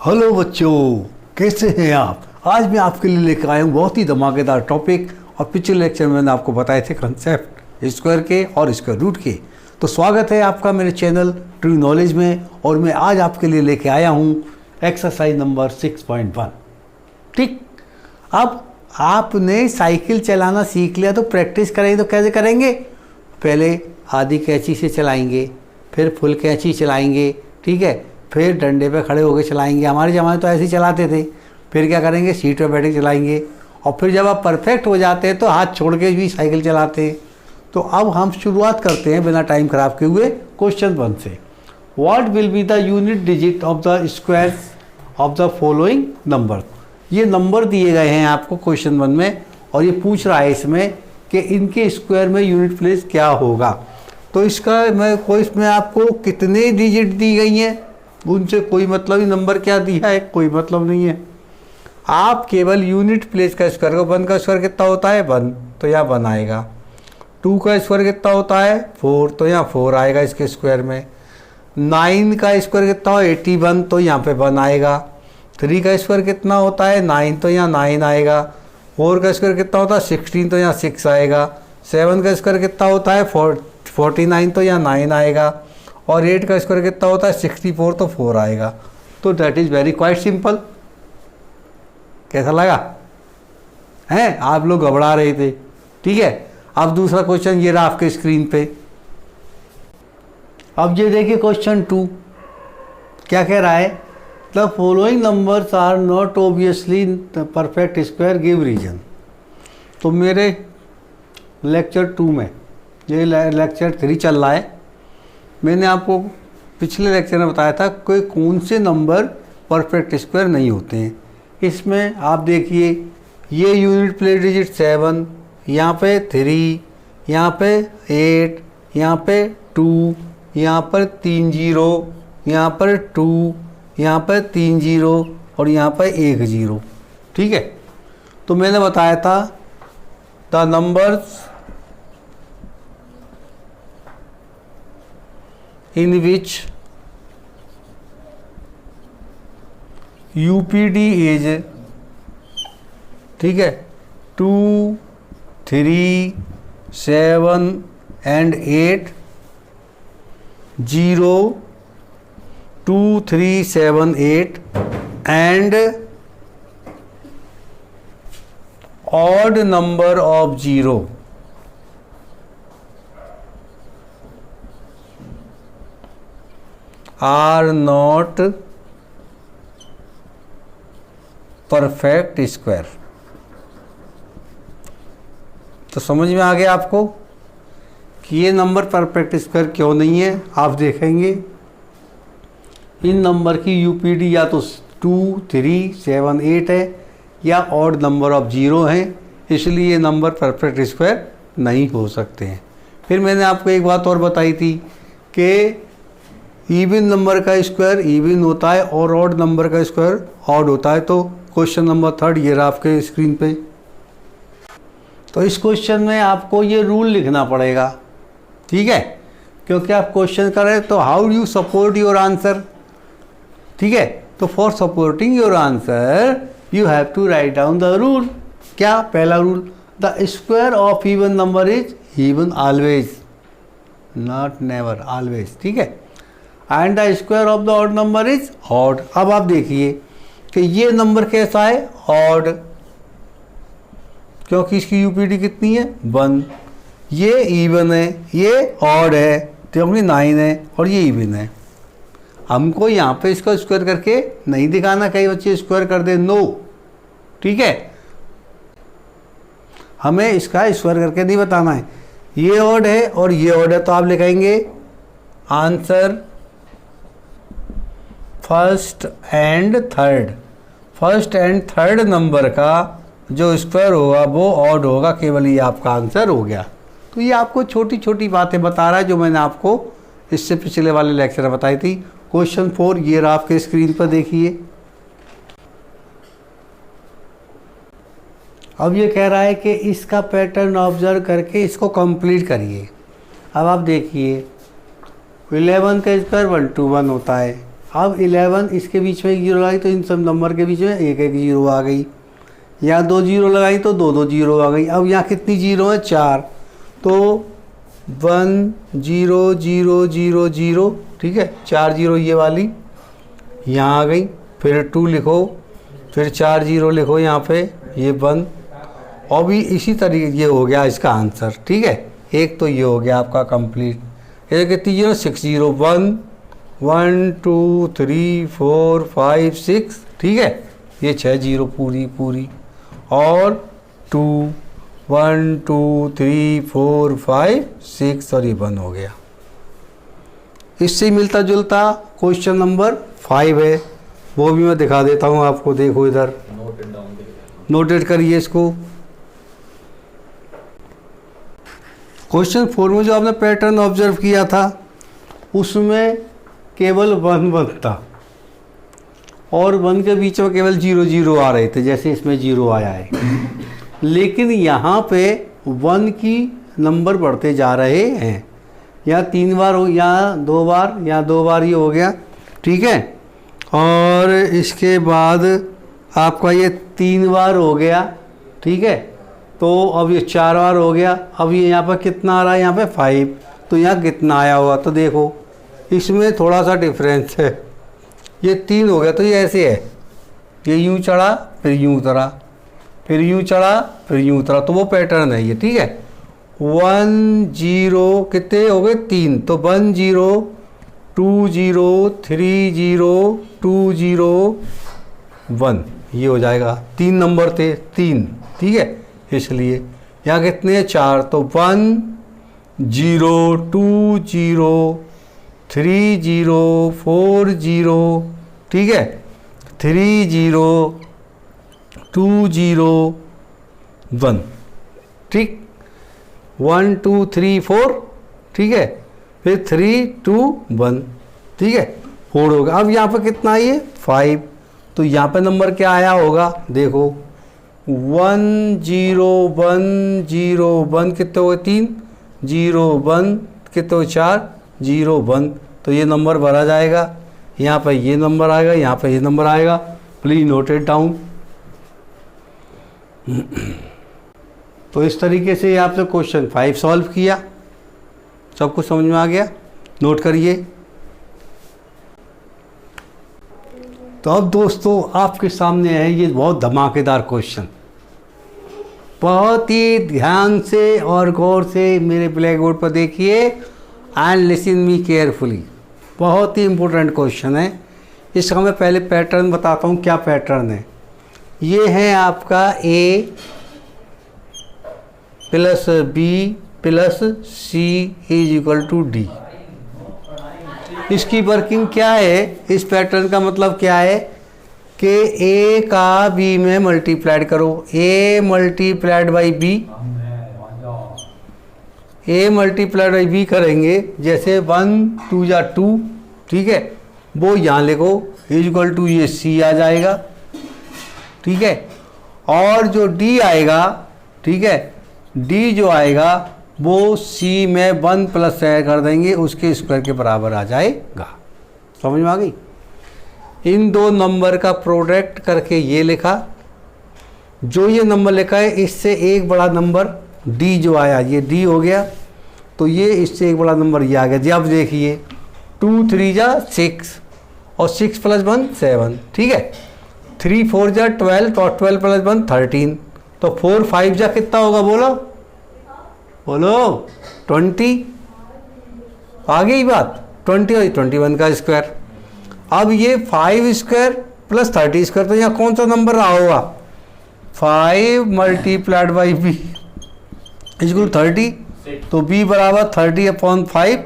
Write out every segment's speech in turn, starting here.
Hello बच्चों, कैसे हैं आप। आज मैं आपके लिए लेकर आया हूँ बहुत ही धमाकेदार टॉपिक। और पिछले लेक्चर में मैंने आपको बताए थे कंसेप्ट स्क्वायर के और स्क्वायर रूट के। तो स्वागत है आपका मेरे चैनल ट्रू नॉलेज में। और मैं आज आपके लिए लेके आया हूँ एक्सरसाइज नंबर 6.1। ठीक, अब आपने साइकिल चलाना सीख लिया तो प्रैक्टिस करेंगे तो कैसे करेंगे। पहले आधी कैंची से चलाएंगे, फिर फुल कैंची चलाएंगे, ठीक है, फिर डंडे पे खड़े होकर चलाएंगे। हमारे ज़माने तो ऐसे ही चलाते थे। फिर क्या करेंगे, सीट पे बैठ के चलाएंगे। और फिर जब आप परफेक्ट हो जाते हैं तो हाथ छोड़ के भी साइकिल चलाते हैं। तो अब हम शुरुआत करते हैं बिना टाइम खराब किए हुए क्वेश्चन 1 से। What will be the unit digit of the square of the following number. ये नंबर दिए गए हैं आपको क्वेश्चन 1 में, और ये पूछ रहा है इसमें कि इनके स्क्वायर में यूनिट प्लेस क्या होगा। तो इसमें आपको कितने डिजिट दी गई हैं उनसे कोई मतलब ही, नंबर क्या दिया है कोई मतलब नहीं है। आप केवल यूनिट प्लेस का स्क्वायर को, 1 का स्क्वायर कितना होता है 1, तो यहाँ 1 आएगा। 2 का स्क्वायर कितना होता है 4, तो यहाँ 4 आएगा इसके स्क्वायर में। 9 का स्क्वायर कितना हो 81, तो यहाँ पे 1 आएगा। 3 का स्क्वायर कितना होता है 9, तो यहाँ 9 आएगा। 4 का स्क्वायर कितना होता है 16, तो यहाँ 6 आएगा। 7 का स्क्वायर कितना होता है 49, तो यहाँ 9 आएगा। और 8 का स्क्वायर कितना होता है 64, तो 4 आएगा। तो that is very quite simple. कैसा लगा हैं, आप लोग घबरा रहे थे। ठीक है, अब दूसरा क्वेश्चन ये रहा आपके स्क्रीन पे। अब ये देखिए क्वेश्चन 2 क्या कह रहा है। The following numbers are not obviously perfect square, give reason. तो मेरे लेक्चर 2 में, ये लेक्चर 3 चल रहा है, मैंने आपको पिछले लेक्चर में बताया था कि कौन से नंबर परफेक्ट स्क्वायर नहीं होते हैं। इसमें आप देखिए, ये यूनिट प्लेस डिजिट 7, यहाँ पे 3, यहाँ पे 8, यहाँ पे 2, यहाँ पर 3 0, यहाँ पर 2, यहाँ पर 3 0 और यहाँ पर 1 0। ठीक है, तो मैंने बताया था the numbers in which UPD is, ठीक है, 2, 3, 7 and 8, 0, 2, 3, 7, 8 and odd number of 0 are not perfect square. तो समझ में आ गया आपको कि ये नंबर परफेक्ट स्क्वायर क्यों नहीं है। आप देखेंगे इन नंबर की यूपीडी या तो 2, 3, 7, 8 है, या ऑड नंबर ऑफ 0 हैं, इसलिए ये नंबर परफेक्ट स्क्वायर नहीं हो सकते हैं। फिर मैंने आपको एक बात और बताई थी कि इवन नंबर का स्क्वायर इवन होता है और ऑड नंबर का स्क्वायर ऑड होता है। तो क्वेश्चन नंबर 3 ये रहा आपके स्क्रीन पे। तो इस क्वेश्चन में आपको ये रूल लिखना पड़ेगा, ठीक है, क्योंकि आप क्वेश्चन कर रहे हैं। तो how you support your answer, ठीक है। तो for supporting your answer you have to write down the rule. क्या पहला rule, the square of even number is even always, not never, always, ठीक है। And the square of the odd number is odd. अब आप देखिए कि ये number कैसा है ऑड, क्योंकि इसकी यूपीडी कितनी है 1। ये इवन है, ये ऑड है क्योंकि 9 है, और ये इवन है। हमको यहाँ पे इसको स्क्वायर करके नहीं दिखाना, कई बच्चे स्क्वायर कर दे, नो, ठीक है, हमें इसका स्क्वायर करके नहीं बताना है। ये ऑड है और ये ऑड है, तो आप लिखेंगे answer first and third number का जो स्क्वायर होगा वो ऑड होगा, केवल ये आपका आंसर हो गया। तो ये आपको छोटी छोटी बातें बता रहा है जो मैंने आपको इससे पिछले वाले लेक्चर में बताई थी। क्वेश्चन 4 ये रहा आपके स्क्रीन पर, देखिए। अब ये कह रहा है कि इसका पैटर्न ऑब्जर्व करके इसको कंप्लीट करिए। अब आप देखिए 11 का स्क्वायर 1 to 1 होता है। अब 11 इसके बीच में 0 लगाई तो इन सब नंबर के बीच में एक एक जीरो आ गई। यहाँ 2 जीरो लगाई तो 2 जीरो आ गई। अब यहाँ कितनी जीरो है? 4। तो 1 0 0 0 0, ठीक है, 4 जीरो ये वाली यहाँ आ गई। फिर 2 लिखो, फिर 4 जीरो लिखो यहाँ पे, ये 1। और भी इसी तरीके ये हो गया इसका आंसर, ठीक है। एक तो ये हो गया आपका कंप्लीट। ये कितनी जीरो? 6 जीरो। 1 1 2 3 4 5 6, ठीक है, ये 6 जीरो पूरी। और 2 1 2 3 4 5 6 और ये 1 हो गया। इससे मिलता जुलता क्वेश्चन नंबर 5 है, वो भी मैं दिखा देता हूँ आपको। देखो इधर नोटेड करिए इसको। क्वेश्चन 4 में जो आपने पैटर्न ऑब्जर्व किया था उसमें केवल 1 था और 1 के बीच में केवल 0 0 आ रहे थे, जैसे इसमें 0 आया है। लेकिन यहाँ पे 1 की नंबर बढ़ते जा रहे हैं। यहाँ 3 बार हो, यहाँ 2 बार, यहाँ 2 बार ये हो गया, ठीक है। और इसके बाद आपका ये 3 बार हो गया, ठीक है। तो अब ये 4 बार हो गया। अब ये यहाँ पर कितना आ रहा है? यहाँ पे 5। तो यहाँ कितना आया होगा? तो देखो इसमें थोड़ा सा डिफरेंस है। ये 3 हो गया तो ये ऐसे है, ये यूँ चढ़ा फिर यूँ उतरा, फिर यूँ चढ़ा फिर यूँ उतरा, तो वो पैटर्न है ये, ठीक है। 1 0 कितने हो गए? 3। तो 1 0 2 0 3 0 2 0 1, ये हो जाएगा। 3 नंबर थे, 3, ठीक है, इसलिए यहाँ कितने हैं? 4। तो 1 0 2 0 3 0 4 0, ठीक है, 3 0 2 0 1, ठीक, 1 2 3 4, ठीक है, फिर 3 2 1, ठीक है, 4 होगा। अब यहाँ पर कितना है? 5। तो यहाँ पे नंबर क्या आया होगा? देखो 1 0 1 0 1 कितने हुए? 3 0 1 कितने हुए? 4 0 1। तो ये नंबर भरा जाएगा, यहाँ पर ये नंबर आएगा, यहाँ पर ये नंबर आएगा। Please note it down. तो इस तरीके से आपने क्वेश्चन 5 सॉल्व किया। सब कुछ समझ में आ गया? नोट करिए। तो अब दोस्तों आपके सामने है ये बहुत धमाकेदार क्वेश्चन। बहुत ही ध्यान से और गौर से मेरे ब्लैक बोर्ड पर देखिए एंड लिसन मी केयरफुली। बहुत ही इम्पोर्टेंट क्वेश्चन है। इसका मैं पहले पैटर्न बताता हूँ। क्या पैटर्न है? ये है आपका A plus B plus C is equal to D। इसकी वर्किंग क्या है? इस पैटर्न का मतलब क्या है कि A का B में मल्टीप्लाइड करो। A multiplied by B, A multiplied by B करेंगे, जैसे 1 2 या 2, ठीक है, वो यहाँ लिखो इज इक्वल टू ये C आ जाएगा, ठीक है। और जो D आएगा, ठीक है, D जो आएगा वो C में 1 प्लस ऐड कर देंगे, उसके स्क्वायर के बराबर आ जाएगा। समझ में आ गई? इन दो नंबर का प्रोडक्ट करके ये लिखा। जो ये नंबर लिखा है इससे एक बड़ा नंबर D जो आया, ये D हो गया, तो ये इससे एक बड़ा नंबर ये आ गया। जी अब देखिए 2 3 जा 6 और 6 प्लस 1 7, ठीक है। 3 4 जा 12 और 12 प्लस 1 13, तो 4 5 जा कितना होगा? बोलो बोलो 20। आ गई बात? 20 और 21 का स्क्वायर। अब ये 5 स्क्वायर प्लस 30 स्क्वायर, तो यहाँ कौन सा नंबर रहा होगा? 5 मल्टीप्लाइड बाई B इक्वल 30, तो B बराबर 30 अपॉन 5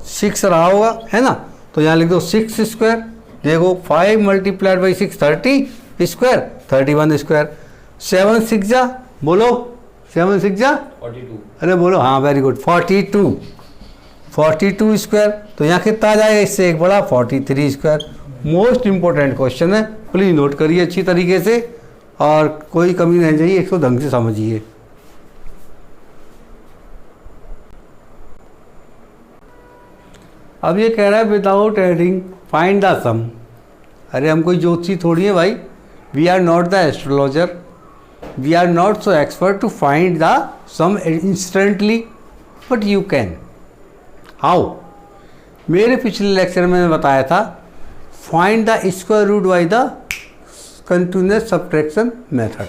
6 रहा होगा, है ना। तो यहाँ लिख दो 6 स्क्वायर। देखो 5 मल्टीप्लाइड बाई 6 30 स्क्वायर 31 स्क्वायर। 7 6 जा, बोलो 7 6 जा 42। अरे बोलो, हाँ वेरी गुड, 42 स्क्वायर। तो यहाँ कितना आ जाएगा? इससे एक बड़ा 43 स्क्वायर। मोस्ट इंपॉर्टेंट क्वेश्चन है, प्लीज नोट करिए अच्छी तरीके से और कोई कमी नहीं चाहिए, इसको ढंग से समझिए। अब ये कह रहा है without adding find the sum. अरे हम कोई ज्योतिषी थोड़ी है भाई, we are not the astrologer, we are not so expert to find the sum instantly, but you can. How? मेरे पिछले लेक्चर में मैंने बताया था find the square root by the continuous subtraction method.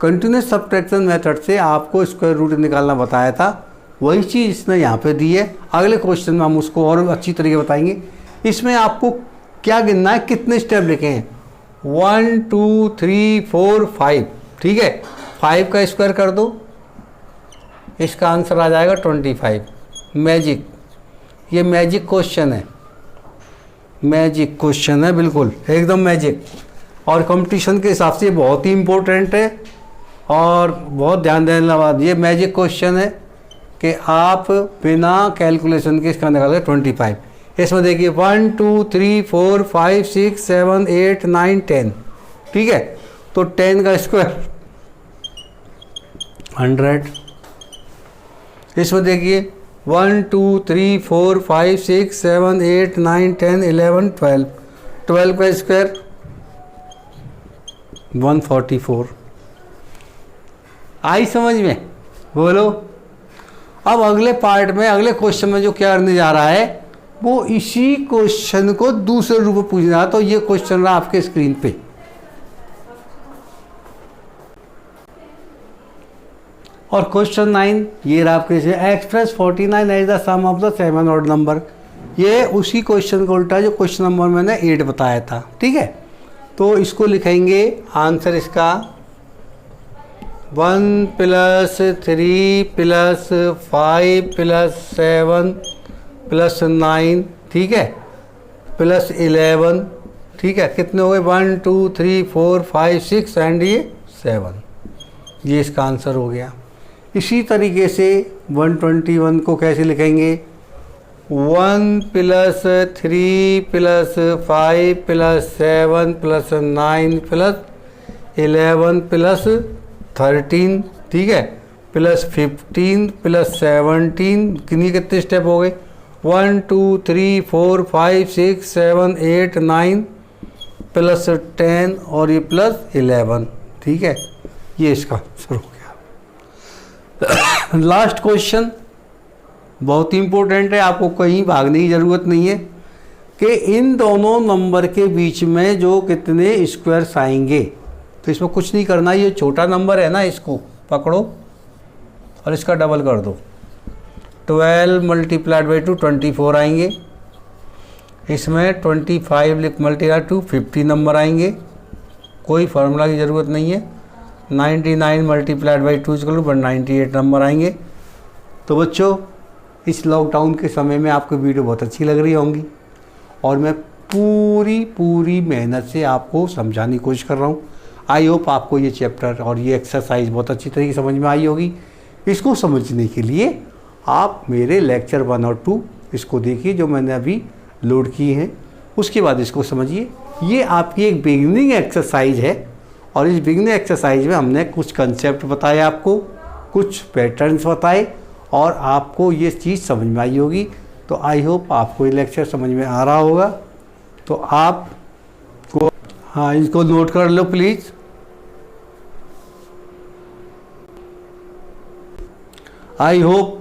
Continuous subtraction method से आपको square root निकालना बताया था, वही चीज़ इसने यहाँ पे दी है। अगले क्वेश्चन में हम उसको और अच्छी तरीके बताएंगे। इसमें आपको क्या गिनना है, कितने स्टेप लिखे हैं, 1 2 3 4 5, ठीक है। 5 का स्क्वायर कर दो, इसका आंसर आ जाएगा 25। मैजिक, ये मैजिक क्वेश्चन है, मैजिक क्वेश्चन है, बिल्कुल एकदम मैजिक। और कंपटीशन के हिसाब से बहुत ही इम्पोर्टेंट है और बहुत ध्यान देने वाला बात, ये मैजिक क्वेश्चन है कि आप बिना कैलकुलेशन के इसका निकाल 25। इसमें देखिए 1 2 3 4 5 6 7 8 9 10, ठीक है। तो 10 का स्क्वायर 100। इसमें देखिए 1 2 3 4 5 6 7 8 9 10 11 12, 12 का स्क्वायर 144। आई समझ में? बोलो। अब अगले पार्ट में, अगले क्वेश्चन में जो क्या करने जा रहा है वो इसी क्वेश्चन को दूसरे रूप में पूछना है। तो ये क्वेश्चन रहा आपके स्क्रीन पे, और क्वेश्चन 9 ये रहा आपके से, express 49 as the sum of the 7 odd number. ये उसी क्वेश्चन को उल्टा जो क्वेश्चन नंबर मैंने 8 बताया था, ठीक है। तो इसको लिखेंगे आंसर इसका 1 + 3 + 5 + 7 + 9, ठीक है, +11, ठीक है। कितने हो गए? 1 2 3 4 5 6 एंड ये 7, ये इसका आंसर हो गया। इसी तरीके से 121 को कैसे लिखेंगे? 1 + 3 + 5 + 7 + 9 + 11 + 13, ठीक है, +15 + 17, कितने स्टेप हो गए? 1 2 3 4 5 6 7 8 9 +10 और ये +11, ठीक है। ये इसका आंसर हो गया। लास्ट क्वेश्चन बहुत ही इंपॉर्टेंट है, आपको कहीं भागने की ज़रूरत नहीं है कि इन दोनों नंबर के बीच में जो कितने स्क्वायर्स आएंगे। तो इसमें कुछ नहीं करना, ये छोटा नंबर है ना, इसको पकड़ो और इसका डबल कर दो। 12 × 2 24 आएंगे। इसमें 25 मल्टीप्लाई 2 50 नंबर आएंगे। कोई फार्मूला की ज़रूरत नहीं है। 99 × 2 = 98 नंबर आएंगे। तो बच्चों, इस लॉकडाउन के समय में आपको वीडियो बहुत अच्छी लग रही होंगी और मैं पूरी मेहनत से आपको समझाने की कोशिश कर रहा हूँ। आई होप आपको ये चैप्टर और ये एक्सरसाइज बहुत अच्छी तरीके से समझ में आई होगी। इसको समझने के लिए आप मेरे लेक्चर 1 और 2 इसको देखिए जो मैंने अभी लोड किए हैं, उसके बाद इसको समझिए। ये आपकी एक बिगिनिंग एक्सरसाइज है और इस बिगिनिंग एक्सरसाइज में हमने कुछ कंसेप्ट बताए, आपको कुछ पैटर्न्स बताए और आपको ये चीज़ समझ में आई होगी। तो आई होप आपको ये लेक्चर समझ में आ रहा होगा। तो आप को, हाँ, इसको नोट कर लो please. I hope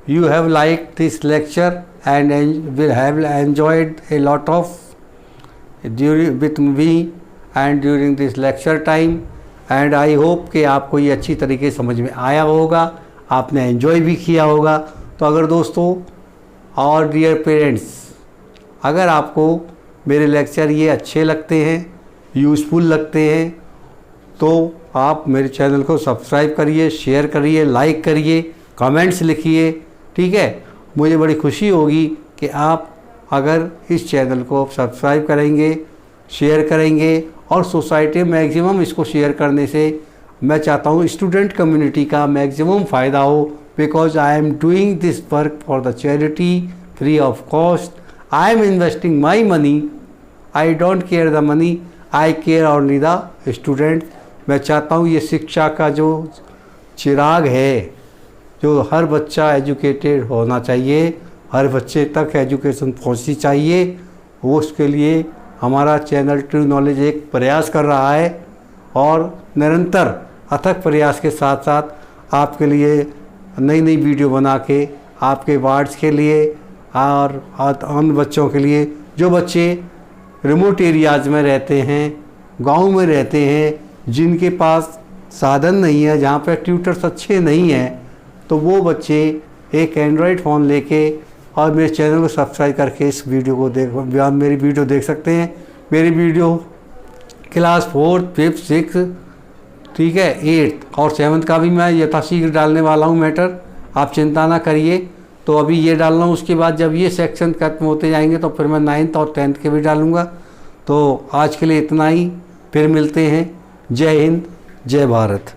you have liked this lecture and will have enjoyed a lot of with me and during this lecture time, and I hope कि आपको ये अच्छी तरीके से समझ में आया होगा, आपने एंजॉय भी किया होगा। तो अगर दोस्तों और डियर पेरेंट्स, अगर आपको मेरे लेक्चर ये अच्छे लगते हैं, यूज़फुल लगते हैं, तो आप मेरे चैनल को सब्सक्राइब करिए, शेयर करिए, लाइक करिए, कमेंट्स लिखिए, ठीक है। मुझे बड़ी खुशी होगी कि आप अगर इस चैनल को सब्सक्राइब करेंगे, शेयर करेंगे और सोसाइटी में मैक्सिमम इसको शेयर करने से मैं चाहता हूँ स्टूडेंट कम्युनिटी का मैक्सिमम फ़ायदा हो, because I am doing this work for the charity free of cost. I am investing my money, I don't care the money, I care only the student. मैं चाहता हूँ ये शिक्षा का जो चिराग है, जो हर बच्चा एजुकेटेड होना चाहिए, हर बच्चे तक एजुकेशन पहुंचनी चाहिए। वो उसके लिए हमारा चैनल ट्रू नॉलेज एक प्रयास कर रहा है और निरंतर अथक प्रयास के साथ साथ आपके लिए नई नई वीडियो बना के आपके वार्ड्स के लिए और अन्य बच्चों के लिए, जो बच्चे रिमोट एरियाज़ में रहते हैं, गांव में रहते हैं, जिनके पास साधन नहीं है, जहाँ पे ट्यूटर्स अच्छे नहीं हैं, तो वो बच्चे एक एंड्रॉयड फ़ोन लेके और मेरे चैनल को सब्सक्राइब करके इस वीडियो को मेरी वीडियो देख सकते हैं। मेरी वीडियो क्लास 4, 5, 6, ठीक है, 8 और 7 का भी मैं यथाशीघ्र डालने वाला हूँ मैटर, आप चिंता ना करिए। तो अभी ये डाल रहा हूँ, उसके बाद जब ये सेक्शन खत्म होते जाएंगे तो फिर मैं 9th और 10th के भी डालूँगा। तो आज के लिए इतना ही, फिर मिलते हैं। जय हिंद, जय भारत।